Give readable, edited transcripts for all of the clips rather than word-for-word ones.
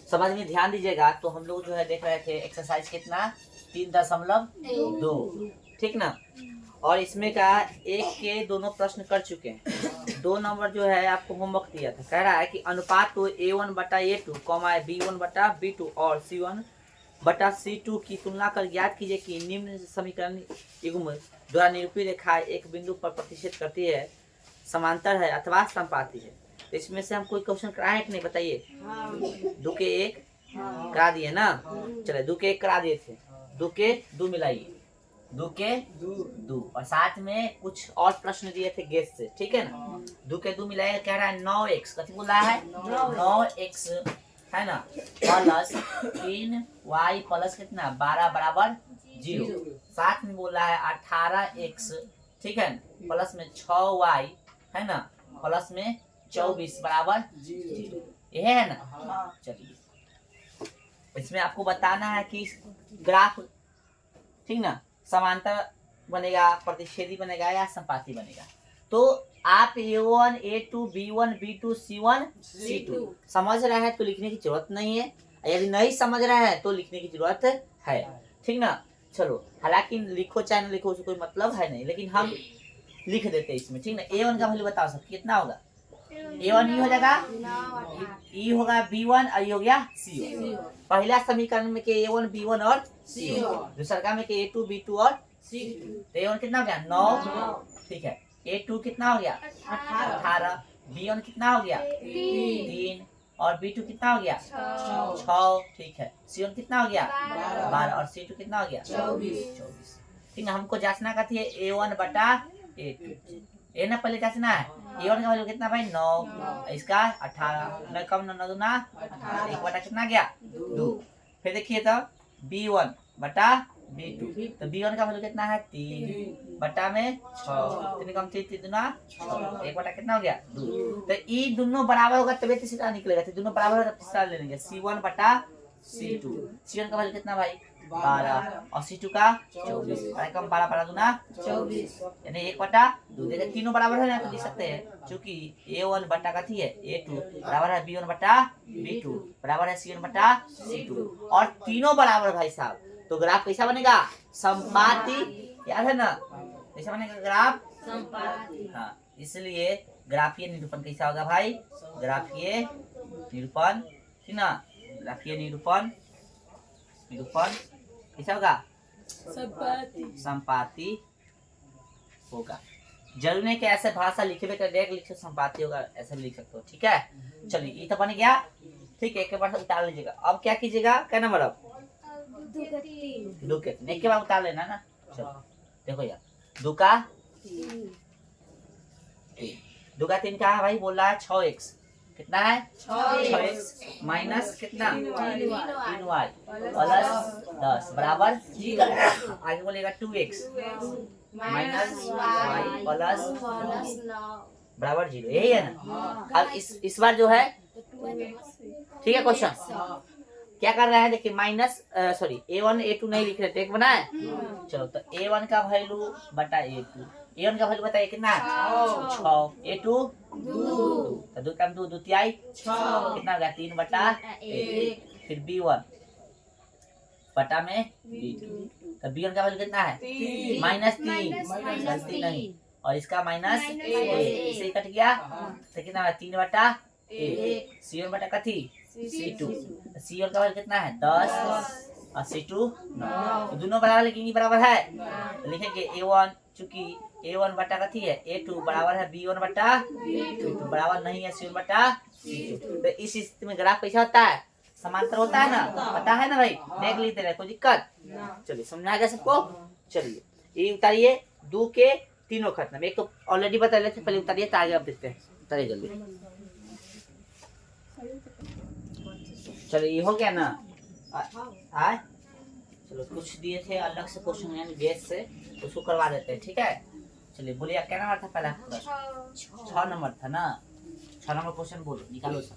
समझ में ध्यान दीजिएगा। तो हम लोग जो है देख रहे थे एक्सरसाइज कितना 3.2, ठीक ना। और इसमें का एक के दोनों प्रश्न कर चुके हैं। 2 नंबर जो है आपको होमवर्क दिया था, कह रहा है कि अनुपात तो A1 बटा A2 कॉमा B1 बटा B2 और C1 बटा C2 की तुलना कर ज्ञात कीजिए कि निम्न समीकरण युग्म द्वारा निरूपित रेखा एक बिंदु पर प्रतिच्छेद करती है, समांतर है अथवा समपाती है। तो इसमें से हम कोई क्वेश्चन कराए कि नहीं बताइए? 2 के 1 करा दिए ना। चले 2 के 1 करा दिए थे, 2 के 2 मिलाइए, 2 के 2 और साथ में कुछ और प्रश्न दिए थे गेस से, ठीक है ना। 2 के 2 मिलाएगा, कह रहा है 9x, कथी बोल रहा है 9x है ना, प्लस 3y प्लस कितना 12 बराबर 0। साथ में बोल रहा है 18x, ठीक है, प्लस में 6y है ना, प्लस में 24 बराबर 0। यह है ना। चलिए इसमें आपको बताना है कि ग्राफ, ठीक ना, समांतर बनेगा, प्रतिच्छेदी बनेगा या संपाती बनेगा। तो आप A1 A2 B1 B2 C1 C2 समझ रहे हैं तो लिखने की जरूरत नहीं है, यदि नहीं समझ रहे हैं तो लिखने की जरूरत है, ठीक ना। चलो हालांकि लिखो चाहे ना लिखो उससे कोई मतलब है नहीं, लेकिन हम लिख देते हैं इसमें, ठीक ना। A1 का वैल्यू बताओ सब कितना होगा। A1 ई हो जाएगा, ई होगा B1 और ये हो गया C1। पहला समीकरण में के A1 B1 और C1, दूसरा में के A2 B2 और C2। तो A1 कितना हो गया 9, ठीक है। A2 कितना हो गया 18, B1 कितना हो गया 3 और B2 कितना हो गया 6, ठीक है। C1 कितना हो गया 12 और C2 कितना हो गया 24। ठीक है, हमको जांचना का थी A1 बटा A2, ए ना पहले जांचना है। A1 का वैल्यू कितना भाई 9, इसका 18, 9 कम 9 दूना 18, एक बटा कितना गया 2। फिर देखिए तो B1 बटा B2, तो B1 का वैल्यू कितना है 3 बटा में 6, 3 कम 3 दूना 6, एक बटा कितना हो गया 2। तो ये दोनों बराबर होगा तभी तीसरा निकलेगा, तो दोनों बराबर होगा तीसरा ले लेंगे C1 बटा C2। C1 का वैल्यू कितना भाई 12 और C2 का 24, कम 12 12 दूना 24, यानी 1 बटा 2। देखिए तीनों बराबर है ना, तो लिख सकते हैं क्योंकि A1 बटा का थी है A2 बराबर है B1 बटा B2 बराबर है C1 बटा C2 और तीनों बराबर भाई साहब। तो ग्राफ कैसा बनेगा समपाती, याद है ना, कैसा बनेगा ग्राफ समपाती। हाँ, इसलिए ग्राफीय निरूपण कैसा होगा भाई, ग्राफीय निरूपण, ठीक ना, ग्राफीय निरूपण कैसा होगा संपाती होगा। जरूर नहीं कि ऐसे भाषा लिखे हुए डायरेक्ट लिखे संपाती होगा, ऐसे भी लिख सकते हो, ठीक है। चलिए ये तो बन गया, ठीक है। एक बार उतार लीजिएगा। अब क्या कीजिएगा, क्या नंबर अब 2 के 3 एक के बाद उतार लेना ना। चलो देखो यार 2 का 3 का है भाई, बोल रहा है 6x, कितना है 6x माइनस कितना 3y प्लस 10 बराबर 0। आगे बोलेगा 2x माइनस y प्लस 9 बराबर 0, यही है ना। अब इस बार जो है, ठीक है, क्वेश्चन क्या कर रहा है देखिए, माइनस सॉरी A1 A2 नहीं लिख रहे थे, एक बना है। चलो तो A1 का वैल्यू बटा A2, A1 का वैल्यू बताइए कितना 6, A2 2, तो 2 कम 2 2 कितना हो गया 3 बटा 1। फिर B1 बटा में B2, तो B1 का वैल्यू कितना है माइनस 3, गलती नहीं, और इसका माइनस 1, इसे कट गया तो कितना है 3 बटा 1। C1 बटा कथी C2, C1 का वैल्यू कितना है 10 और C2 9, तो दोनों बराबर लेकिन बराबर है, तो लिखेंगे A1 चूंकि A1 बटा कथी है A2 बराबर है B1 बटा B2 बराबर नहीं है C1 बटा C2। तो इस स्थिति में ग्राफ कैसा होता है समांतर होता है ना, पता है ना भाई, देख लेते रहे, कोई दिक्कत। चलिए समझा गया सबको। चलिए ये उतारिए, 2 के तीनों खत्म, एक तो ऑलरेडी बता रहे थे, पहले उतारिए तो आगे अब देखते हैं, उतारिए जल्दी। चलो ये हो गया ना। चलो कुछ दिए थे अलग से क्वेश्चन यानी बेस से, उसको करवा देते हैं, ठीक है। चलिए बोलिए क्या नंबर था पहला, 6 नंबर था ना। 6 नंबर क्वेश्चन बोलो, निकालो सब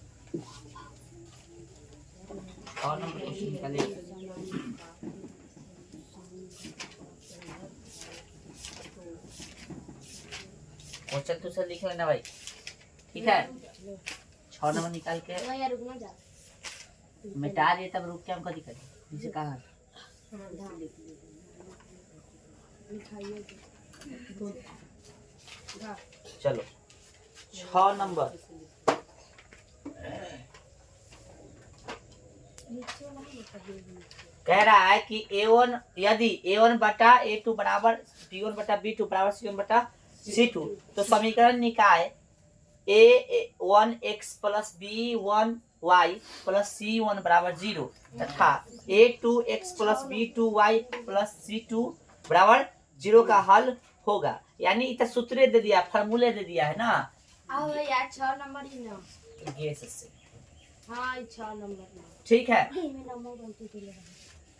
6 नंबर क्वेश्चन निकालिए। क्वेश्चन तो सर लिख लेना भाई, ठीक है। 6 नंबर निकाल के मिटा दिए तब रुक के हम कभी करें नीचे कहाँ है? चलो 6 नंबर कह रहा है कि A1 यदि A1 बटा A2 बराबर B1 बटा B2 बराबर C1 बटा C2 तो समीकरण निकाय A1 x plus B1 y plus C1 बराबर 0 तथा A2 x plus B2 y plus C2 बराबर 0 का हल होगा। यानी इतना सूत्र दे दिया, फार्मूले दे दिया है ना। अब यार 6 नंबर ही ना। गैस से हाँ 6 नंबर। ठीक है,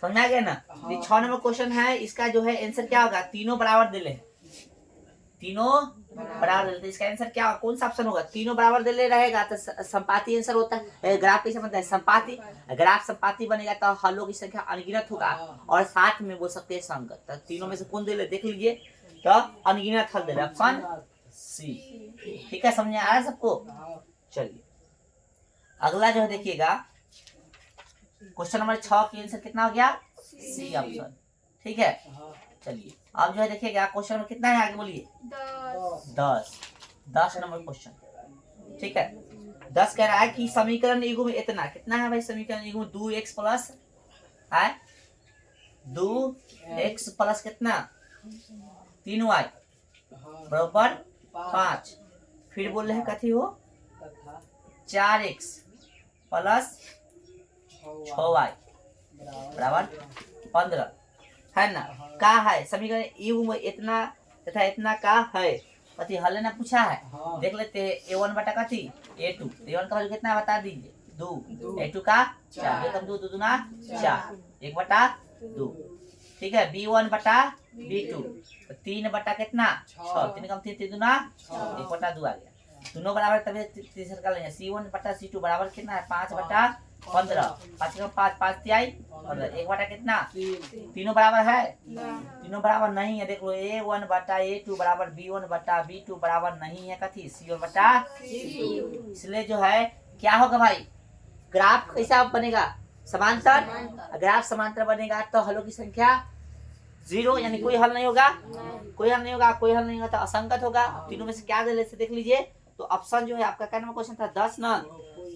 समझ गया ना। ये 6 नंबर क्वेश्चन है, इसका जो है आंसर क्या होगा? तीनों बराबर दिले हैं, तीनों बराबर दिले, तो इसका आंसर क्या होगा? कौन सा ऑप्शन होगा? तीनों बराबर दिले रहेगा तो संपाती आंसर होता है। ग्राफ कैसे बनता है? संपाती, ग्राफ संपाती बनेगा तो हलों की संख्या अनगिनत होगा और साथ में बोल सकते हैं संगत। तो तीनों में से कौन दिले देख लीजिए, तो अनगिनत हल दिले, ऑप्शन सी। ठीक है, समझ आ रहा है सबको? चलिए अगला जो है देखिएगा, क्वेश्चन नंबर 6 की आंसर कितना हो गया? C option. ठीक है, चलिए अब जो है देखिएगा क्वेश्चन नंबर कितना है, आगे बोलिए। 10 नंबर क्वेश्चन। ठीक है, 10 कह रहा है कि समीकरण युग्म इतना कितना है भाई? समीकरण युग्म 2x प्लस है 2x प्लस कितना 3y बराबर 5। फिर बोल रहे हैं कथी हो 4x प्लस 6y बराबर 15 है ना। का है समीकरण युग्म इतना तथा इतना का है कथी हल ने पूछा है। देख लेते हैं A1 बटा कथी A2, A1 का वैल्यू कितना है बता दीजिए 2, A2 का 4, 2 2 दूना 4, 1 बटा 2। ठीक है, B1 बटा B2 3 बटा कितना 6, 3 कम 3 3 दूना 1 बटा 2 आ गया। दोनों बराबर तभी तीसरा कर लेंगे। C1 बटा C2 बराबर कितना है 5 बटा 15, 5 का 5 5 तिहाई 15, 1 बटा कितना तीनों बराबर है, तीनों बराबर नहीं है। देख लो A1 बटा A2 बराबर B1 बटा B2 बराबर नहीं है कथी C1 बटा C2। इसलिए जो है क्या होगा भाई, ग्राफ कैसा बनेगा समांतर। ग्राफ समांतर बनेगा तो हलों की संख्या 0, यानी कोई हल नहीं होगा, कोई हल नहीं होगा, कोई हल नहीं होगा तो असंगत होगा। तीनों में से क्या दे लेते देख लीजिए। तो ऑप्शन जो है आपका क्या नंबर क्वेश्चन था 10 ना,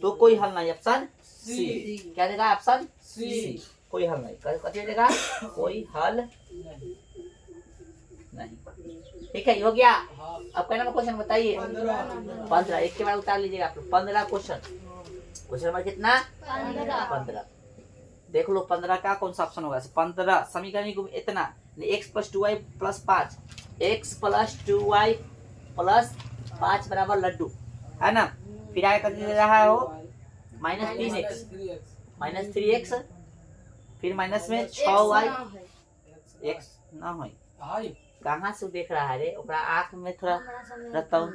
तो कोई हल नहीं, ऑप्शन सी। क्या देगा ऑप्शन सी, कोई हल नहीं। कथी देगा कोई हल नहीं। ठीक है, हो गया। अब क्या नंबर क्वेश्चन बताइए 15, एक के बाद उतार लीजिएगा आप लोग। 15 क्वेश्चन, क्वेश्चन नंबर कितना 15। देख लो 15 का कौन सा ऑप्शन होगा। 15 समीकरण युग्म इतना x plus 2y plus 5, x plus 2y plus 5 बराबर लड्डू है ना। फिर आगे कर दे रहा हो माइनस 3x माइनस 3x, फिर माइनस में 6y x ना हो। कहाँ से देख रहा है रे, ओकरा आँख में थोड़ा रहता हूँ।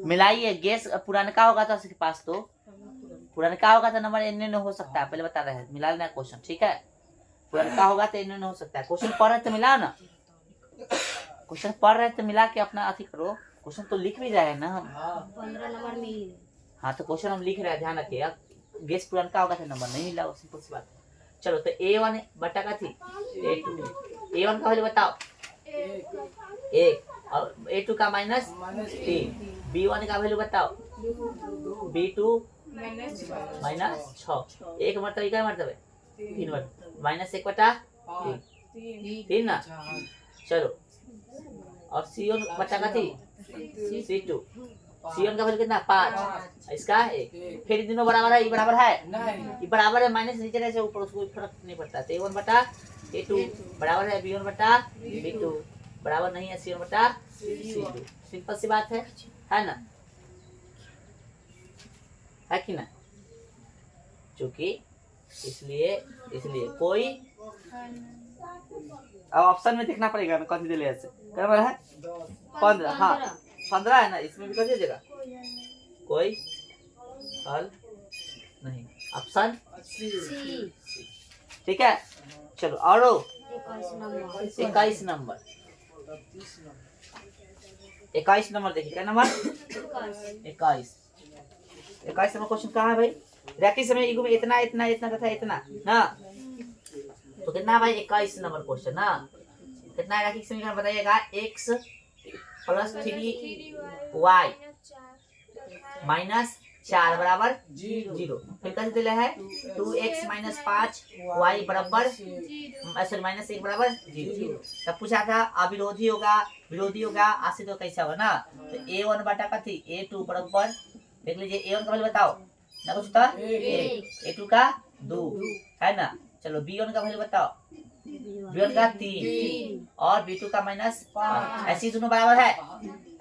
मिलाइए, गैस पुरानका होगा तो उसके पास, तो पुरानका होगा तो नंबर इन्ने हो सकता है, पहले बता रहे हैं। मिला लेना क्वेश्चन, ठीक है। पुरानका होगा तो इन्ने हो सकता है। क्वेश्चन पढ़ रहे तो मिला ना, क्वेश्चन पढ़ रहे तो मिला के अपना अथी करो। क्वेश्चन तो लिख भी जाए ना हम 15 नंबर मिली। हाँ तो क्वेश्चन हम लिख रहे हैं, ध्यान रखिए। गैस पुरानका होगा तो नंबर नहीं मिला, सिंपल सी बात। चलो तो A1 बटा का थी A2, A1 का वैल्यू बताओ 1 और A2 का माइनस 3, B1 का वैल्यू बताओ B2 माइनस 6, एक मतलब क्या मतलब है 3 बटा माइनस 1 बटा 3 ना। चलो और C1 बटा का थी C2, C1 का वैल्यू कितना 5, इसका 1। फिर दोनों बराबर है, ये बराबर है, ये बराबर है, माइनस नीचे रहने से ऊपर उसको फर्क नहीं पड़ता। तो A1 बटा A2 बराबर है B1 बटा B2 बराबर नहीं है C1 बटा C2। सिंपल सी बात है ना, है कि ना। चूंकि इसलिए कोई अब ऑप्शन में देखना पड़ेगा ना कथी दिले ऐसे क्या है 15। हाँ 15 है ना, इसमें भी कर दीजिएगा कोई हल नहीं, ऑप्शन सी। ठीक है, चलो और 21 नंबर 21 नंबर देखिए, क्या नंबर 21। 21 नंबर क्वेश्चन कहाँ है भाई? रैखिक समय में इतना इतना इतना तथा इतना ना, तो कितना भाई 21 नंबर क्वेश्चन ना, कितना रैखिक समीकरण बताइएगा? x प्लस 3y माइनस 4 बराबर 0। फिर कैसे दिले है? 2x माइनस 5y बराबर सॉरी माइनस 1 बराबर 0। तब पूछा था अविरोधी होगा, विरोधी होगा, आश्रित होगा, कैसा होगा ना? तो a1 बटा कथी a2 बराबर, देख लीजिए a1 का वैल्यू बताओ ना, कुछ था a2 का 2 है ना। चलो b1 का वैल्यू बताओ, b1 का 3 और b2 का माइनस 5। ऐसे दोनों बराबर है,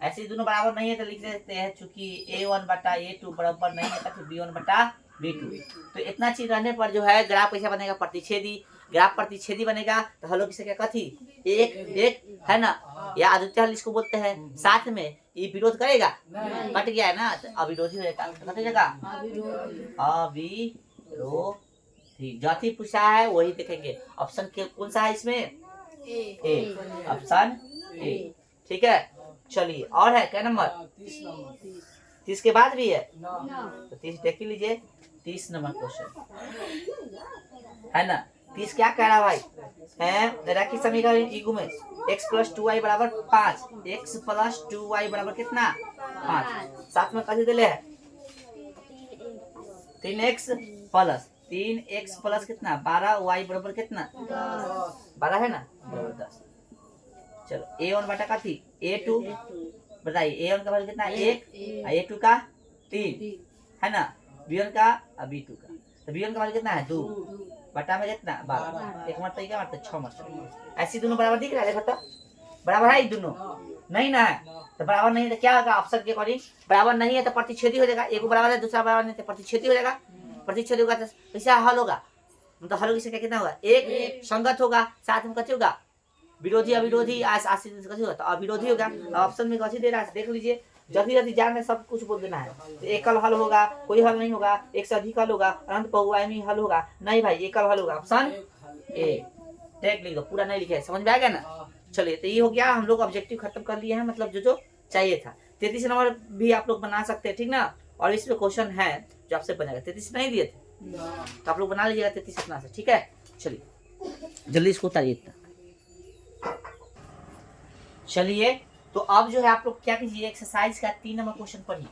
ऐसे दोनों बराबर नहीं है तो लिख देते हैं चूंकि a1 बटा a2 बराबर नहीं है तो b1 बटा b2। तो इतना चीज रहने पर जो है ग्राफ कैसा बनेगा? प्रतिच्छेदी। ग्राफ प्रतिच्छेदी बनेगा तो हलो किसे क्या कथी एक एक है ना, या आदित्य हल इसको बोलते हैं। साथ में ये विरोध करेगा, कट गया है ना, तो अविरोधी हो जाएगा। कट जाएगा अविरोधी। जाति पूछा है वही देखेंगे। ऑप्शन के कौन सा है इसमें? ए, ऑप्शन ए। ठीक है, चलिए और है क्या नंबर? 30 के बाद भी है तो 30 देख लीजिए। 30 नंबर क्वेश्चन है ना। 30 क्या कह रहा भाई है? रैखिक समीकरण इगू में x प्लस 2y बराबर 5, x प्लस 2y बराबर कितना 5। साथ में कैसे दिले है? 3x प्लस कितना 12y बराबर कितना 12 है ना, बराबर 10। चलो a1 बटा का थी a2 बताइए, a1 का वैल्यू कितना 1, a2 का 3 है ना, b1 का b2 का, तो b1 का वैल्यू कितना है 2 बटा में कितना 12। एक मरता क्या मरता 6 मरता। ऐसी दोनों बराबर दिख रहा है? देखो तो बराबर है दोनों नहीं ना है, तो बराबर नहीं है तो क्या होगा? ऑप्शन के अकॉर्डिंग बराबर नहीं है तो प्रतिच्छेदी हो जाएगा। एक बराबर है दूसरा बराबर नहीं तो प्रतिच्छेदी हो जाएगा। प्रतिच्छेदी होगा तो कैसे हल होगा? मतलब हल की कितना होगा? एक संगत होगा, साथ में कथी होगा? विरोधी अविरोधी आश्रित कथी होगा? तो अविरोधी होगा। ऑप्शन में कथी दे रहा है देख लीजिए, जल्दी जल्दी जान में सब कुछ बोल देना है। तो एकल हल होगा, कोई हल नहीं होगा, एक से अधिक हल होगा, अनंत बहुआयामी हल होगा नहीं भाई, एकल हल होगा। ऑप्शन ए देख लीजिए, पूरा नहीं लिखे, समझ में आ गया ना। चलिए तो ये हो गया, हम लोग ऑब्जेक्टिव खत्म कर लिए हैं, मतलब जो जो चाहिए था। 33 नंबर भी आप लोग बना सकते हैं, ठीक ना। और इसमें क्वेश्चन है जो आपसे बनेगा। 33 नहीं दिए थे तो आप लोग बना लीजिएगा 33 अपना से, ठीक है। चलिए जल्दी इसको उतारिए इतना। चलिए तो अब जो है आप लोग क्या कीजिए, एक्सरसाइज का 3 नंबर क्वेश्चन पढ़िए।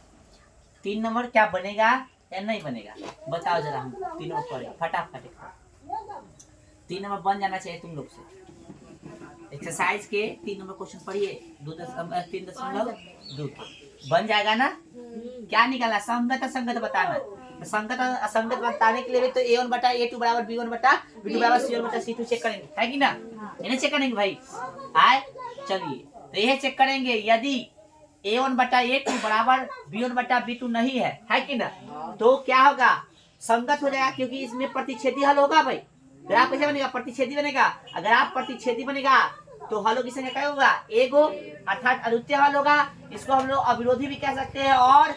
3 नंबर क्या बनेगा या नहीं बनेगा बताओ जरा, हम 3 नंबर पढ़े फटाफट। 3 नंबर बन जाना चाहिए तुम लोग से। एक्सरसाइज के 3 नंबर क्वेश्चन पढ़िए, 3.2 बन जाएगा ना। क्या निकाला? संगत असंगत बताना। तो संगत असंगत बताने के लिए भी तो a1 बटा a2 बराबर b1 बटा b2 बराबर c1 बटा c2 चेक करेंगे, है कि ना? इन्हें चेक करेंगे भाई। आए चलिए तो यह चेक करेंगे, यदि a1 बटा a2 बराबर b1 बटा b2 नहीं है कि ना, तो क्या होगा? संगत हो जाएगा, क्योंकि इसमें प्रतिच्छेदी हल होगा भाई। ग्राफ कैसे बनेगा? प्रतिच्छेदी बनेगा। अगर आप प्रतिच्छेदी बनेगा तो हलों की संख्या क्या होगा? एगो, अर्थात अद्वितीय हल होगा। इसको हम लोग अविरोधी भी कह सकते हैं और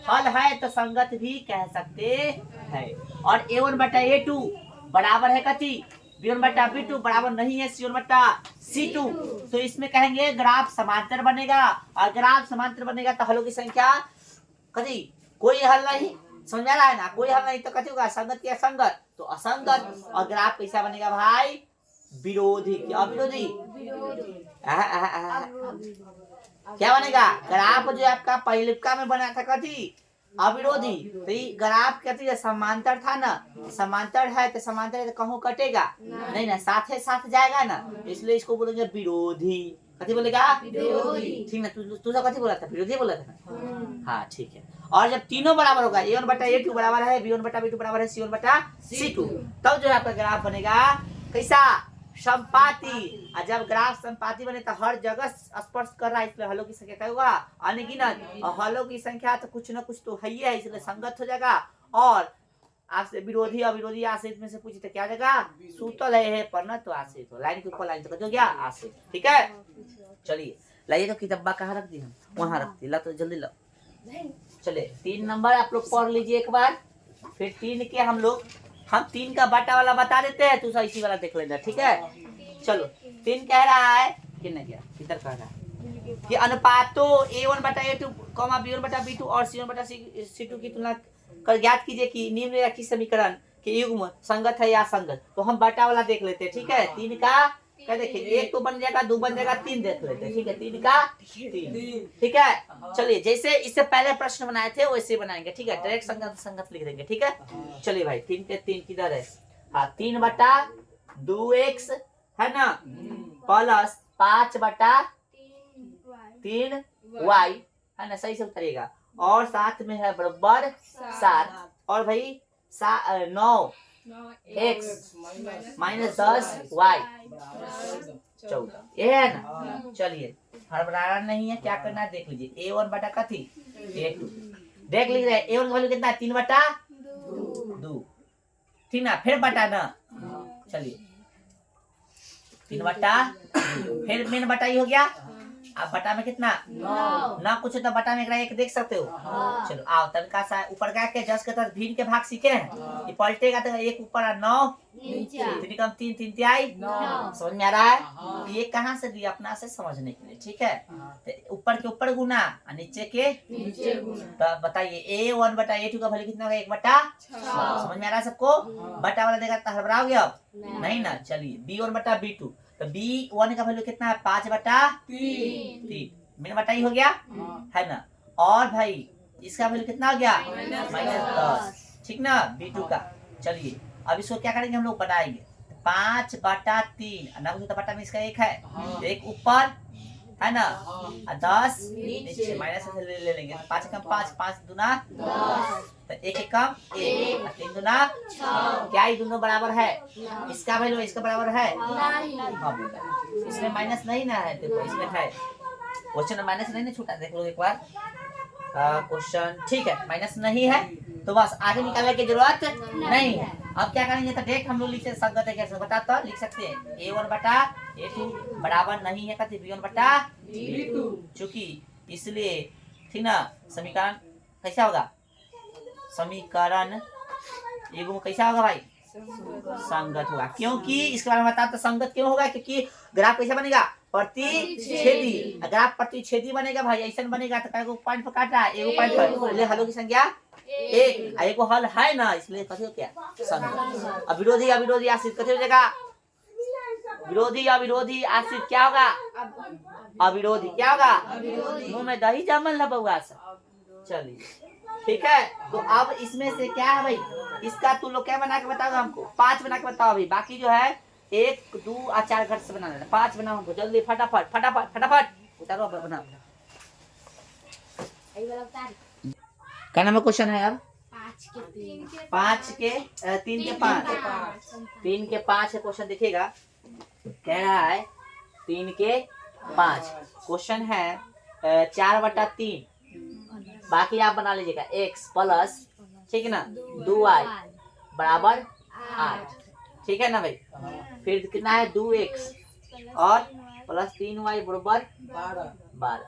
हल है तो संगत भी कह सकते हैं। और a1 बटा a2 बराबर है कथी? b1 बटा b2 बराबर नहीं है c1 बटा c2। तो इसमें कहेंगे ग्राफ समांतर बनेगा, और ग्राफ समांतर बनेगा तो हलों की संख्या कथी? कोई हल नहीं। समझ आ रहा है ना? कोई हल नहीं तो कथी होगा? संगत या असंगत? तो असंगत। और ग्राफ कैसा बनेगा भाई? विरोधी। क्या अविरोधी? क्या बनेगा? ग्राफ जो आपका पहिलका में बना था कथी? अविरोधी। तो ये ग्राफ कथी है? समांतर था ना, समांतर है तो समांतर है तो कहूं कटेगा नहीं ना, साथ साथ जाएगा ना, इसलिए इसको बोलेंगे विरोधी। कथी बोलेगा? विरोधी। ठीक ना, तू सब कथी बोला था? विरोधी बोला था ना। हाँ ठीक है। और जब तीनों बराबर होगा, a1 बटा a2 बराबर है, b1 बटा b2 बराबर है, c1 बटा c2, तब जो है आपका ग्राफ बनेगा कैसा? संपाती। और जब ग्राफ संपाती बने तो हर जगह स्पर्श कर रहा है, इसलिए हलों की संख्या क्या होगा? अनगिनत। और हलों की संख्या तो कुछ ना कुछ तो है ही है, इसलिए संगत हो जाएगा। और आपसे विरोधी अविरोधी आश्रित में से पूछे तो क्या जाएगा? सूतल है पर न तो आश्रित हो, लाइन के ऊपर लाइन तो जो गया आश्रित। ठीक है, चलिए लाइए तो किताबा कहाँ रख दी? हम वहाँ रख दी। ला तो जल्दी ला। चलिए 3 नंबर आप लोग पढ़ लीजिए एक बार, फिर 3 के हम 3 का बाटा वाला बता देते हैं, तू इसी वाला देख लेना, ठीक है। चलो 3 कह रहा है कि नहीं, क्या इधर कह रहा है? कि अनुपातों A1 बटा A2 कॉमा B1 बटा B2 और C1 बटा C2 की तुलना कर ज्ञात कीजिए कि निम्नलिखित समीकरण के युग्म संगत है या असंगत। तो हम बटा वाला देख लेते हैं, ठीक है। 3 का क्या देखिए, 1 तो बन जाएगा, 2 बन जाएगा, 3 देख लेते हैं, ठीक है। 3 का 3, ठीक है। चलिए जैसे इससे पहले प्रश्न बनाए थे वैसे बनाएंगे, ठीक है। डायरेक्ट संगत संगत लिख देंगे, ठीक है। चलिए भाई 3 के 3 किधर है? हाँ 3 बटा 2x है ना, प्लस 5 बटा 3y है ना, सही से उतरेगा। और साथ में है बराबर 7 और भाई 9x माइनस 10y 14, ये है ना। चलिए हड़बड़ाना नहीं है, क्या करना है देख लीजिए। A1 बटा कथी A2 देख लीजिए। A1 का वैल्यू कितना है? 3 बटा 2, ठीक ना। फिर बटा ना, चलिए 3 बटा, फिर मेन बटा ही हो गया। अब बटा में कितना? 9 ना कुछ तो बटा में एक देख सकते हो। चलो आओ तनका सा ऊपर का के जस के तरफ भिन्न के भाग सीखे हैं। ये पलटेगा तो 1 ऊपर और 9 नीचे, 3 कम 3 3 तिहाई 9। समझ में आ रहा है? ये कहाँ से दिया? अपना से समझने के लिए, ठीक है। तो ऊपर के ऊपर गुना और नीचे के नीचे गुना। तो बताइए A1 बटा A2 का वैल्यू कितना होगा? 1 बटा 6। समझ में आ रहा है सबको? बटा वाला देगा तो हड़बड़ाओगे अब नहीं ना। चलिए B1 बटा B2, तो B1 का वैल्यू कितना है? 5 बटा 3 मेरा बटा ही हो गया है ना। और भाई इसका वैल्यू कितना हो गया? -10, ठीक ना B2 का। चलिए अब इसको क्या करेंगे हम लोग? बनाएंगे 5 बटा 3 ना, तो बटा में इसका 1 है, 1 ऊपर है ना, 10 नीचे, माइनस से ले लेंगे। 5 कम 5, 5 दूना 10, तो 1 कम 1, 3 दूना 6। क्या ये दोनों बराबर है? इसका वैल्यू इसका बराबर है? नहीं। इसमें माइनस नहीं ना है, देखो इसमें है। क्वेश्चन में माइनस नहीं ना छूटा, देख लो एक बार क्वेश्चन, ठीक है। माइनस नहीं है तो बस आगे निकालने की जरूरत नहीं है। अब क्या करेंगे? तो डायरेक्ट हम लोग लिख सकते, संगत है कैसे बता तो लिख सकते हैं। A1 बटा A2 बराबर नहीं है कथी? B1 बटा B2, चूंकि इसलिए, ठीक ना। समीकरण कैसा होगा? समीकरण युग्म कैसा होगा भाई? संगत होगा। क्योंकि इसके बारे में बता तो संगत क्यों होगा? क्योंकि ग्राफ कैसा बनेगा? प्रतिच्छेदी। ग्राफ प्रतिच्छेदी बनेगा भाई, ऐसा बनेगा तो कई पॉइंट पर काट रहा है, एगो पॉइंट पर, इसलिए हलों की संख्या 1, एगो हल है ना, इसलिए कथी हो क्या? संगत। अब विरोधी अविरोधी आश्रित कथी हो जाएगा? विरोधी अविरोधी आश्रित क्या होगा? अविरोधी क्या होगा? मुंह में दही जमल है बउआ सा। चलिए ठीक है। तो अब इसमें से क्या है भाई? इसका तुम लोग क्या बना के बताओ हमको? 5 बना के बताओ अभी। बाकी जो है 1 2 और 4 घट से बनाना है। 5 बनाओ हमको जल्दी, फटाफट फटाफट फटाफट उतारो, बनाओ। क्या नाम है क्वेश्चन है? अब 5 के 3 के 5, 3 के 5 है क्वेश्चन। देखिएगा कह रहा है 3 के 5 क्वेश्चन है 4 बटा 3। बाकी आप बना लीजिएगा x प्लस, ठीक है ना, 2y बराबर 8, ठीक है ना भाई। फिर कितना है? 2x और प्लस 3y बराबर 12।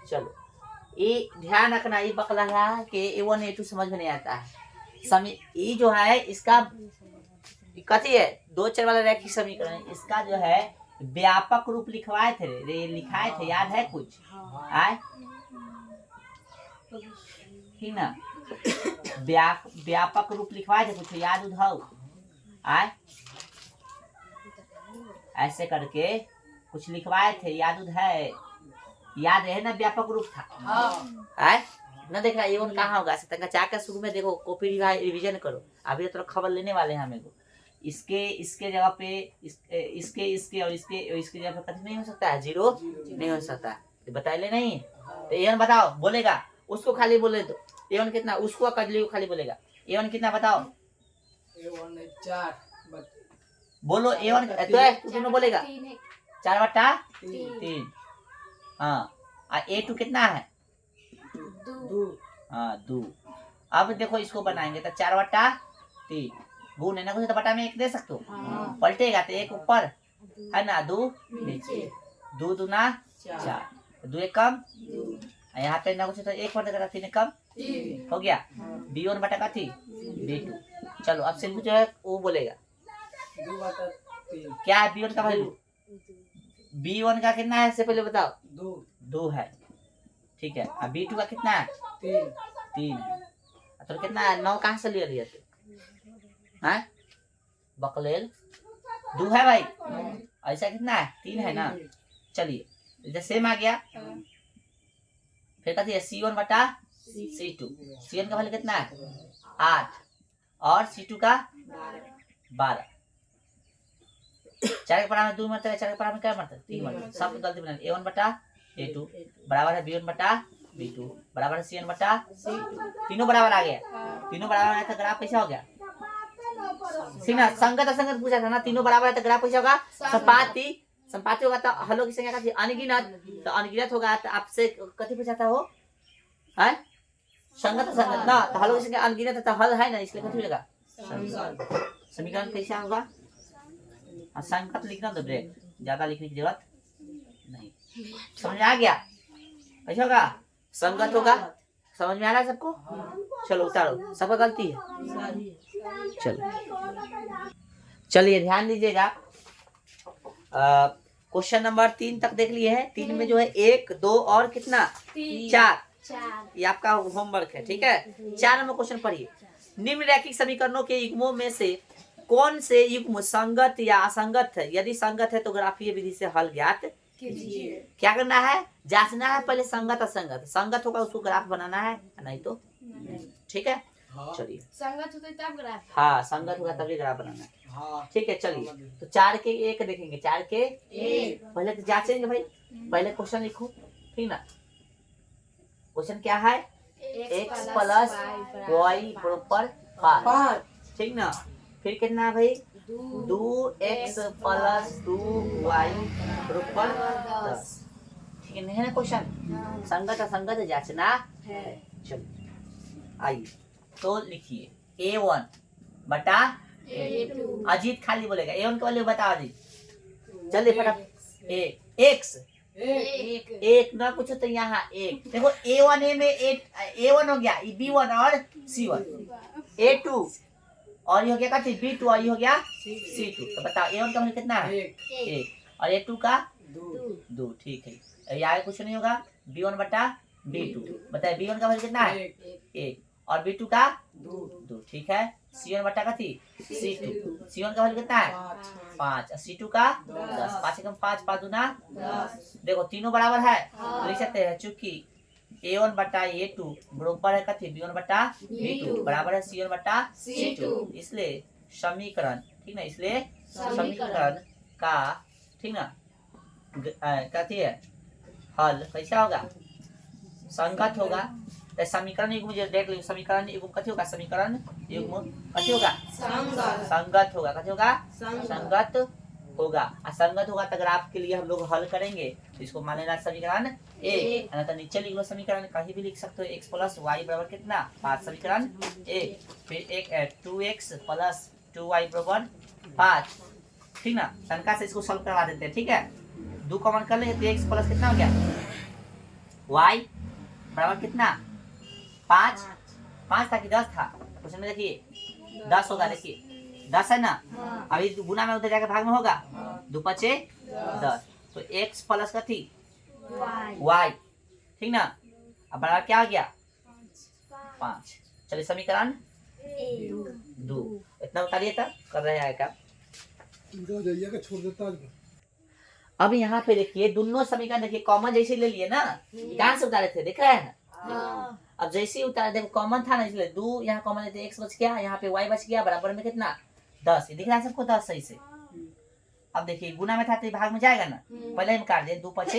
चलो ये ध्यान रखना, ये बकला रहा है कि A1 A2 समझ में नहीं आता है। ये जो है इसका कथी है? 2 चर वाला रैखिक समीकरण। इसका जो है व्यापक रूप लिखवाए थे, लिखाए थे, याद है कुछ? आए ठीक ना, व्यापक रूप लिखवाए थे कुछ, याद उधाओ? आए ऐसे करके कुछ लिखवाए थे, याद है? याद है ना? व्यापक रूप था। आए ना, देख रहा A1 कहाँ होगा? जाकर शुरू में देखो, कॉपी रिवीजन करो। अभी तो खबर लेने वाले हैं हमें को। इसके जगह पे इसके और इसके जगह पे कथी नहीं हो सकता है? 0 नहीं हो सकता। बता ले नहीं तो A1 बताओ, बोलेगा उसको खाली बोले दो। A1 कितना? उसको कजली को खाली बोलेगा। A1 कितना बताओ? A1 4 बोलो A1 तो दोनों बोलेगा 4 बटा 3। हाँ A2 कितना है? 2। हाँ 2। अब देखो इसको बनाएंगे तो 4 बटा 3 गुण है ना, कुछ तो बटा में 1 दे सकते हो। पलटेगा तो 1 ऊपर है ना, 2 नीचे, 2 दूना 4, 2 1 कम, यहाँ पे ना कुछ तो 1 बटा 3 कम हो गया। B1 बटा का थी B2। चलो अब सिर्फ जो है वो बोलेगा 2 बटा 3 क्या है B1 का वैल्यू? B1 का कितना है इससे पहले बताओ? दो 2 है, ठीक है। अब B2 का कितना है? तीन 3 है। तो कितना है? 9 कहाँ से ले लिया तू? हैं बकलेल 2 है भाई, ऐसा कितना है? 3 है ना। चलिए इधर सेम आ गया, फिर कहती है C1 बटा C2। C1 का वैल्यू कितना है? 8 और C2 का 12। 4 के पढ़ा में 2 मरता है, 4 के पढ़ा में क्या मरता है? 3 मरता है। सब गलती बना। A1 बटा A2 बराबर है B1 बटा B2 बराबर है C1 बटा C2। तीनों बराबर आ गया, तीनों बराबर आया था, ग्राफ कैसा हो गया? सीना संगत असंगत पूछा था ना, तीनों बराबर है तो ग्राफ कैसा होगा? संपाती। संपाती होगा तो हलों की संख्या का अनगिनत, तो अनगिनत होगा तो आपसे कथी पूछा था वो? है संगत असंगत ना, तो हलों की संख्या अनगिनत है तो हल है ना, इसलिए कथी होगा? समीकरण कैसा होगा? संगत लिखना तो ब्रेक, ज्यादा लिखने की जरूरत नहीं। समझ में आ गया? कैसा होगा? संगत होगा। समझ में आ रहा है सबको? चलो उतारो, सबका गलती है। चलो चलिए ध्यान दीजिएगा, क्वेश्चन नंबर 3 तक देख लिए हैं। 3 में जो है 1 2 और कितना? 4। ये आपका होमवर्क है, ठीक है। 4 नंबर क्वेश्चन पढ़िए। निम्नलिखित समीकरणों के युग्मों में से कौन से युग्म संगत या असंगत है? यदि संगत है तो ग्राफीय विधि से हल ज्ञात कीजिए। क्या करना है? जांचना है पहले संगत असंगत। संगत होगा उसको ग्राफ बनाना है, नहीं तो ठीक है। चलिए संगत होते तब ग्राफ। हाँ संगत होगा तभी ग्राफ बनाना है, ठीक है। चलिए तो 4 के 1 देखेंगे, 4 के 1 पहले तो जांचेंगे भाई। पहले क्वेश्चन लिखो, ठीक ना। क्वेश्चन क्या है? x प्लस वाई बराबर 5, ठीक ना। फिर कितना है भाई? 2x प्लस 2y बराबर 10, ठीक है। नहीं है ना क्वेश्चन? संगत असंगत जांचना है। चलो आइए तो लिखिए A1 बटा A2। अजीत खाली बोलेगा A1 के वाले बताओ अजीत, जल्दी फटाफट। x एक ना पूछो तो यहाँ एक देखो, A1 में A1 हो गया, B1 और C1, A2 और ये हो गया B2 और ये हो गया C2। तो बताओ A1 का वैल्यू कितना है? 1 और A2 का 2, ठीक है। यहाँ कुछ नहीं होगा। B1 बटा B2 बताए, B1 का वैल्यू कितना है? 1 और B2 का 2, ठीक है। C1 बटा का थी C2, C1 का वैल्यू कितना है? 5 और C2 का 10। 5 एकम 5, 5 दूना 10। देखो तीनों बराबर है, लिख सकते हैं। चूंकि A1 बटा A2 बराबर है कथी? B1 बटा B2 बराबर है C1 बटा C2, इसलिए समीकरण, ठीक ना, इसलिए समीकरण का, ठीक ना, कथी है? हल कैसा होगा? संगत होगा। तो समीकरण युग्म जो देख लो, समीकरण युग्म कथी होगा? समीकरण युग्म कथी होगा? संगत होगा। कथी होगा? संगत होगा। असंगत होगा तो ग्राफ के लिए हम लोग हल करेंगे, तो इसको मान लेना समीकरण ए। तो नीचे लिख लो समीकरण, कहीं भी लिख सकते हो। x प्लस वाई बराबर कितना? 5, समीकरण ए। फिर 2x प्लस 2y बराबर 5, ठीक ना। तनका से इसको सॉल्व करवा देते हैं, ठीक है। 2 कॉमन कर लेंगे तो x प्लस कितना हो गया? y बराबर कितना? 5 था कि 10 था? क्वेश्चन में देखिए 10 होगा, देखिए 10 है ना। अभी गुना में उधर जाकर भाग में होगा, 2 5 10। तो x प्लस का थी y, ठीक ना। अब बराबर क्या हो गया? 5। चलिए समीकरण 2 इतना उतारिए, तब कर रहे हैं क्या? छोड़ देता। अब यहाँ पे देखिए दोनों समीकरण देखिए कॉमन जैसे ले लिए ना, कहाँ से उतारे थे? दिख रहा है ना। अब जैसे ही उतारे देखो कॉमन था ना, इसलिए 2 यहाँ कॉमन लेते, x बच गया, यहाँ पे y बच गया, बराबर में कितना? 10। ये दिख रहा है सबको 10 सही से। अब देखिए गुना में था तो भाग में जाएगा ना, पहले हम काट दें 2 5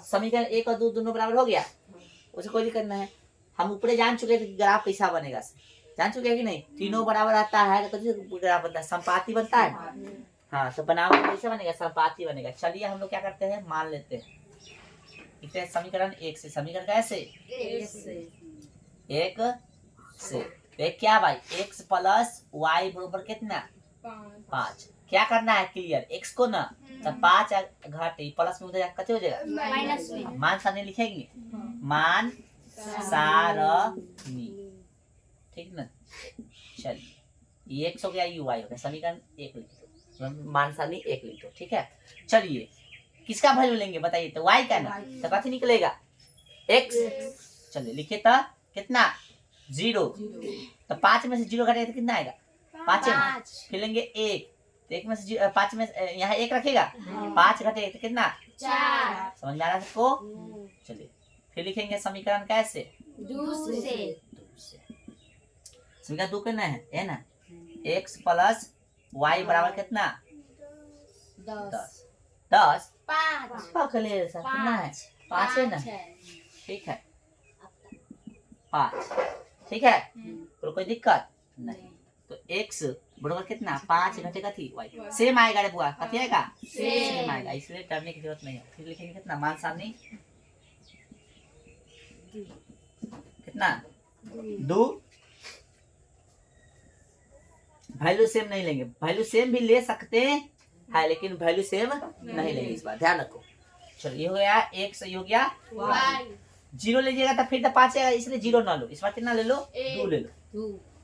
समीकरण 1 और 2 दोनों बराबर हो गया, उसे कोई दिक्कत नहीं है। हम ऊपर जान चुके थे कि ग्राफ कैसा बनेगा, जान चुके हैं कि नहीं? तीनों बराबर आता है तो ग्राफ बनता है, संपाती बनता है। हाँ तो बनाओ कैसे बनेगा? संपाती बनेगा। चलिए हम लोग क्या करते हैं, मान लेते हैं इसे समीकरण 1 से। समीकरण कैसे? 1 से। एक क्या भाई? x प्लस वाई बराबर कितना? 5। क्या करना है? क्लियर x को ना, तो 5 घटे प्लस में उधर कते हो जाएगा? माइनस में। मान सारणी लिखेंगे, मान सारणी, ठीक ना। चलिए x हो गया, y हो गया, समीकरण 1 लिख दो, मान सारणी 1 लिख दो, ठीक है। चलिए किसका वैल्यू लेंगे बताइए तो y का ना, तो कथी निकलेगा x। चलिए लिखिए तो कितना 0, तो 5 में से 0 घटेगा तो कितना आएगा 5 है। फिर लेंगे 1, तो 1 में से 5 में यहाँ 1 रखेगा, 5 घटेगा तो कितना 4। समझ में आ रहा है सबको। चलिए फिर लिखेंगे समीकरण कैसे 2 से समीकरण 2 कितना है ना x प्लस y बराबर कितना 10 10 5 ले कितना है 5 है ना, ठीक है 5, ठीक है तो कोई दिक्कत नहीं। तो x बराबर कितना 5 घटेगा थी y, सेम आएगा रे बुआ, कथी आएगा सेम आएगा, इसलिए डरने की जरूरत नहीं है। फिर लिखेंगे कितना मान सामने कितना 2, वैल्यू सेम नहीं लेंगे, वैल्यू सेम भी ले सकते हैं लेकिन वैल्यू सेम नहीं लेंगे, इस बार ध्यान रखो। चलो ये हो गया x, ये हो गया y 0 लीजिएगा तो फिर तो 5 आएगा, इसलिए 0 ना लो, इस बार कितना ले लो 2 ले लो,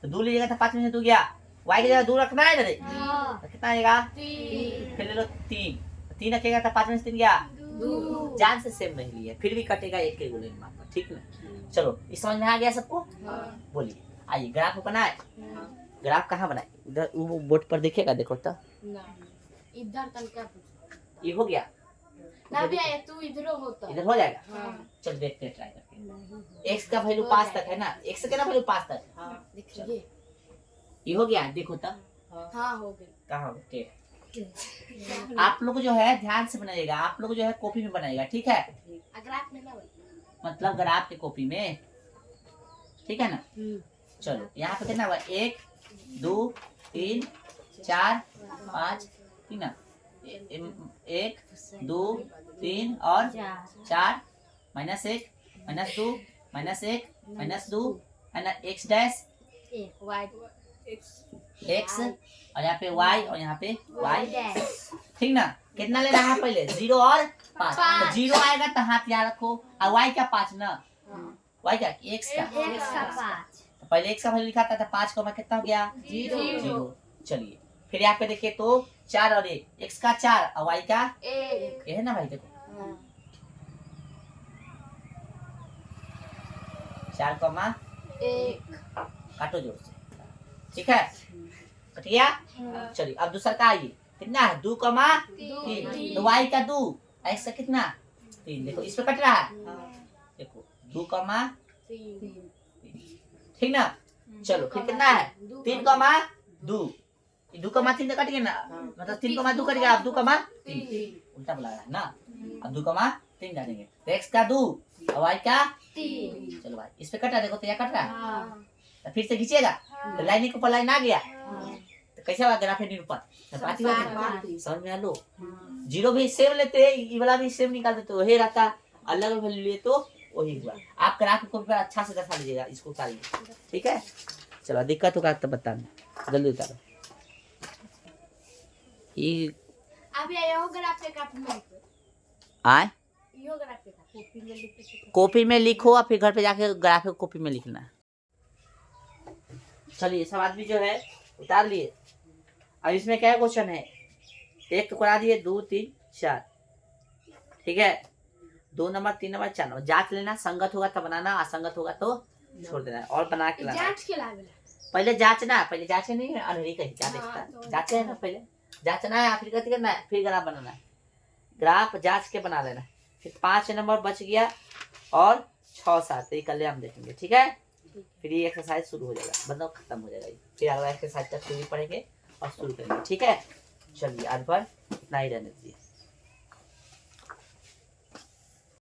तो 2 लीजिएगा तो 5 में से 2 गया, y की जगह 2 रखना है ना रे, तो कितना आएगा 3 फिर ले लो 3 रखेगा तो 5 में से 3 गया, जान से सेम नहीं लिया फिर भी कटेगा 1 के गुणे मार्क पर, ठीक ना। चलो इस समझ में आ गया सबको, बोलिए आइए ग्राफ बनाए। ग्राफ कहाँ बनाए उधर वो बोर्ड पर दिखेगा, देखो तो इधर तक क्या ये हो गया ना भी आया तू इधर होता इधर हो जाएगा। चल देखते हैं ट्राई करके, x का वैल्यू 5 तक है ना, x का वैल्यू 5 तक है, देखिए ये हो गया देखो तो हाँ हो गई। कहाँ हो गया। आप लोग जो है ध्यान से बनाइएगा, आप लोग जो है कॉपी में बनाइएगा, ठीक है अगर आप में ना मतलब ग्राफ के कॉपी में, ठीक है ना। चलो यहाँ पे कितना हुआ 1 2 3 4 5 ठीक ना, 1 2 3 और 4 -1 -2 -1 -2 है ना, x डैश y x और यहाँ पे y और यहाँ पे y, ठीक ना। कितना लेना है पहले 0 और 5, तो 0 आएगा तो हाथ यहाँ रखो, और y क्या 5 ना, y क्या x का, तो पहले x का वैल्यू लिखा था 5 को मैं कितना हो गया 0। चलिए फिर यहाँ पे देखिए तो 4 और 1, x का 4 और y का 1, ये है ना भाई देखो 4 कमा 1 काटो जोर से, ठीक है कट गया। चलिए अब दूसरा का आइए कितना है 2 कमा 3, तो y का 2 x का कितना 3, देखो इस पे कट रहा है देखो 2 कमा 3 ठीक ना। चलो फिर कितना है 3 कमा 2, 2 कमा 3 तो कट गया ना, मतलब 3 कमा 2 कट गया, अब 2 कमा 3 उल्टा बोला है ना, अब 2 कमा 3 डालेंगे तो x का 2 और y का 3। चलो भाई इस पे कटा देखो तो यह कट रहा है, तो फिर से खींचेगा तो लाइन के ऊपर लाइन आ गया, तो कैसे होगा ग्राफ निरूपण, समझ में आ लो। 0 भी सेम लेते हैं, ये वाला भी सेम निकाल देते हो, वही रहता अलग वैल्यू लिए तो वही हुआ। आप ग्राफ को अच्छा से दर्शा लीजिएगा, इसको उतारिए, ठीक है। चलो दिक्कत होगा तो बताना, जल्दी उतारो। ये अब ये ग्राफ पे काट में आए यो ग्राफ पे कॉपी में लिख के कॉपी में लिखो और फिर घर पे जाके ग्राफ को कॉपी में लिखना। चलिए सब आदमी जो है उतार लिए। अब इसमें क्या क्वेश्चन है, एक तो करा दिए 2 3 4, ठीक है 2 नंबर 3 नंबर 4 नंबर जांच लेना, संगत होगा तो बनाना, असंगत होगा तो छोड़ देना और बना के लाना। जांच के लागल पहले जांचना, पहले जांचे नहीं है अनहरी कहीं क्या देखता जांचे है ना, पहले जांचना है फिर कथी करना है, फिर ग्राफ बनाना है, ग्राफ जांच के बना लेना। फिर 5 नंबर बच गया और 6 7 ये कल हम देखेंगे, ठीक है। फिर ये एक्सरसाइज शुरू हो जाएगा, मतलब खत्म हो जाएगा, फिर अगला एक्सरसाइज तक शुरू पढ़ेंगे और शुरू करेंगे, ठीक है। चलिए आज भर इतना ही रहने दीजिए।